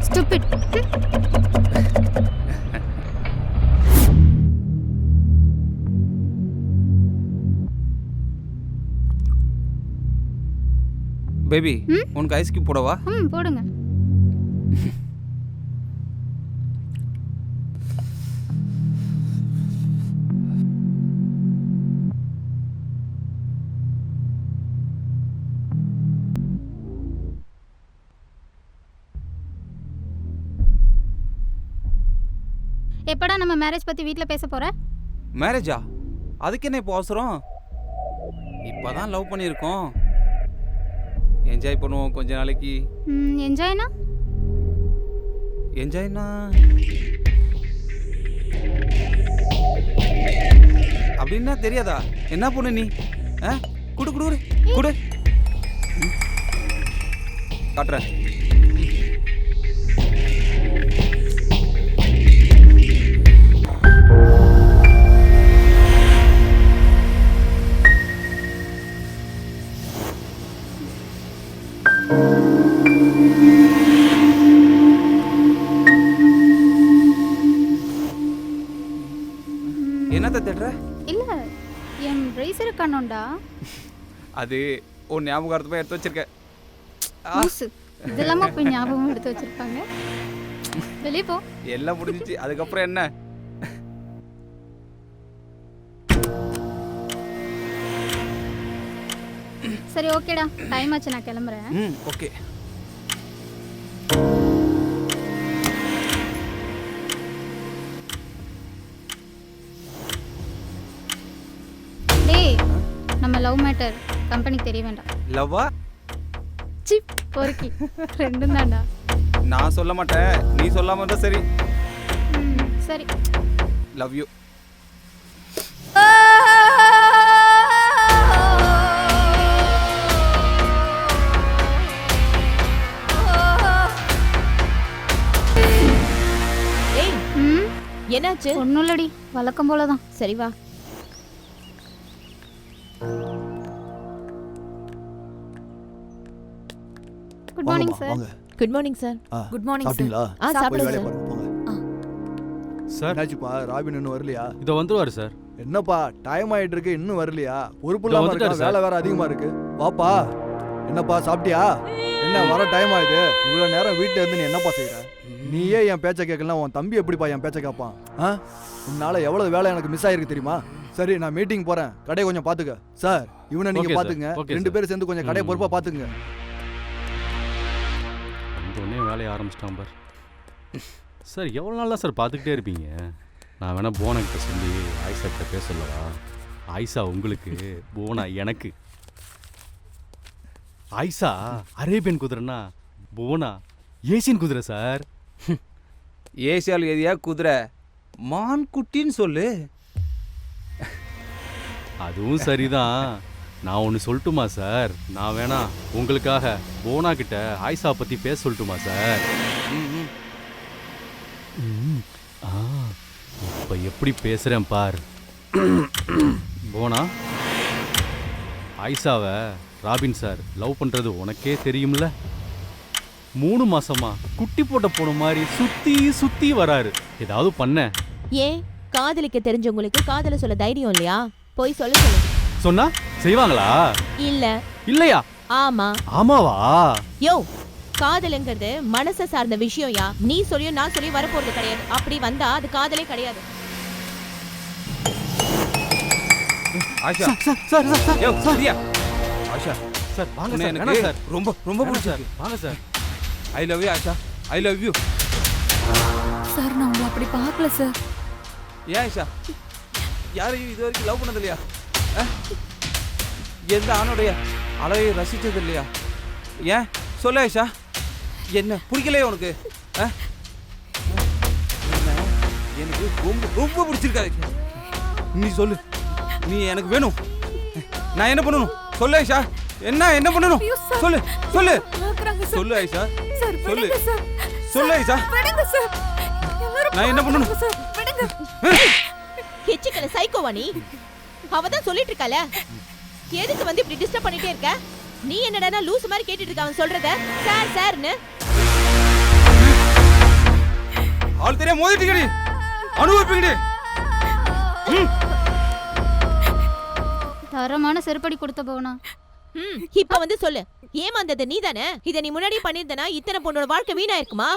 Stupid. Baby உனக்கு ice cube போடவா? போடுங்க. எப்படா நம்ம மேரேஜ் பத்தி வீட்ல பேச போற? மேரேஜா? அதுக்கு என்ன இப்போ அவசரம்? இப்பதான் லவ் பண்ணியிருக்கோம். என்ஜாய் பண்ணுவோம் கொஞ்ச நாளைக்கு. என்ஜாய்னா? என்ஜாய்னா அப்படின்னா தெரியாதா? என்ன பொண்ணு நீ? குடு குடு குடு காட்டுறேன். என்னத்த தேடுற? இல்ல என் பிரேசர் காணோம்டா. அது உன் ஞாபகார்த்தமா எடுத்து வச்சிருக்க. இதெல்லாமா போய் ஞாபகம் எடுத்து வச்சிருப்பாங்க. வெளியே போ. எல்லாம் முடிஞ்சிச்சு. அதுக்கப்புறம் என்ன? சரி ஓகேடா, டைம் ஆச்சு, நான் கிளம்புறேன். ஓகே. டேய், நம்ம லவ் மேட்டர் கம்பெனிக்கு தெரிய வேண்டாம். லவ்வா? சிப் பொறுக்கி ரெண்டும் தான்டா. நான் சொல்ல மாட்டேன், நீ சொல்லாம இருந்தா சரி. சரி. Love you. என்னாச்சு? ஒன்றும் இல்லடி, வழக்கம் போல தான். சரி வா. Good morning sir. Good morning sir. Good morning sir. சாப்பிட்டீங்களா? சாப்பிடுங்க சார். சார் என்னாச்சுப்பா, ராபின் இன்னும் வரலையா? இதோ வந்துருவாரு சார். என்னப்பா டைம் ஆயிட்டு இருக்கு, இன்னும் வரலையா? பொறுப்பு இல்லாம இருக்கா, வேலை வேற அதிகமா இருக்கு. வாப்பா. என்னப்பா சாப்பிட்டியா? என்ன வர டைம் ஆகுது, இவ்வளவு நேரம் வீட்டுல இருந்து நீ என்னப்பா செய்யற? நீயே என் பேச்சை கேட்கலாம், உன் தம்பி எப்படிப்பா என் பேச்சை கேட்பான்? உன்னால எவ்வளவு வேலை எனக்கு மிஸ் ஆயிருக்கு தெரியுமா? சரி நான் மீட்டிங் போறேன், கடையை கொஞ்சம் பாத்துக்க. சார் இவனை நீங்க பாத்துங்க, ரெண்டு பேரும் சேர்ந்து கொஞ்சம் கடையை பொறுப்பா பாத்துங்க. உடனே வேலையை ஆரம்பிச்சிட்டான் பார். சார் எவ்வளோ நாள் தான் சார் பார்த்துக்கிட்டே இருப்பீங்க? நான் வேணா போனாக்கிட்ட சொல்லி ஆயிஷா கிட்ட பேச சொல்லவா? ஆயிஷா உங்களுக்கு, போனா எனக்கு. ஆயிஷா அரேபியன் குதிரைன்னா போனா ஏசியன் குதிரை சார். ஏசியால் எதியா குதிரை மான் குட்டின்னு சொல்லு. அதுவும் சரிதான். நான் ஒன்று சொல்லட்டுமா சார்? நான் வேணா உங்களுக்காக போனா கிட்ட ஆயிஷா பற்றி பேச சொல்லட்டுமா சார்? இப்போ எப்படி பேசுகிறேன் பார். போனா, ஆயிஷாவை ராபின் சார் லவ் பண்ணுறது உனக்கே தெரியும்ல. 3 மாசமா குட்டி போட்ட போன மாதிரி சுற்றி சுற்றி வராரு. ஏதாவது பண்ண? ஏன் காதலிக்க தெரிஞ்சவங்களுக்கு காதல சொல்ல தைரியம் இல்லையா? போய் சொல்ல சொல்லு. சொன்னா செய்வாங்களா? இல்ல. இல்லையா? ஆமா. ஆமாவா? யோ, காதலுங்கிறது மனசை சார்ந்த விஷயம்யா. நீ சொல்லியும் நான் சொல்லி வரப்போறது கிடையாது. அப்படி வந்தா அது காதலே கிடையாது. ஆஷா சார் சரியா? ஆஷா சார் வாங்க சார். எனக்கு சார் ரொம்ப ரொம்ப பிடிச்சாரு. வாங்க sir. I love you Asha, I love you. Sir நான் உங்களை அப்படி பார்க்கல சார். ஏன் ஆஷா, யாரையும் இது வரைக்கும் லவ் பண்ணது இல்லையா? எந்த ஆணுடைய அழகை ரசித்தது இல்லையா? ஏன் சொல்ல ஆஷா, என்ன பிடிக்கலையே உனக்கு? எனக்கு ரொம்ப ரொம்ப பிடிச்சிருக்காது. நீ சொல்லு, நீ எனக்கு வேணும். நான் என்ன பண்ணணும் சொல்லு ஆயிஷா. என்ன பண்ணணும் சொல்லு சொல்லு சொல்லு ஆயிஷா. சொல்லு சொல்லு ஆயிஷா. நான் என்ன பண்ணணும்? ஹெச்சிக்கல சைக்கோவா நீ? அவதான் சொல்லிட்டு இருக்கால, எதுக்கு வந்து இப்படி டிஸ்டர்ப் பண்ணிட்டே இருக்க? நீ என்னடா லூசு மாதிரி கேட்டுட்டு இருக்க அவன் சொல்றத சார் சார்னு. ஆள் தெரியாம மோதிட்டீங்கடி, அனுபவிப்பீங்கடி. தரமான செருப்படி கொடுத்த போனா. இப்ப வந்து சொல்லு, ஏமாந்தது நீ தானே? இத நீ முன்னாடியே பண்ணிருந்தனா இத்தனை பொண்ணோட வாழ்க்கை வீணா இருக்குமா?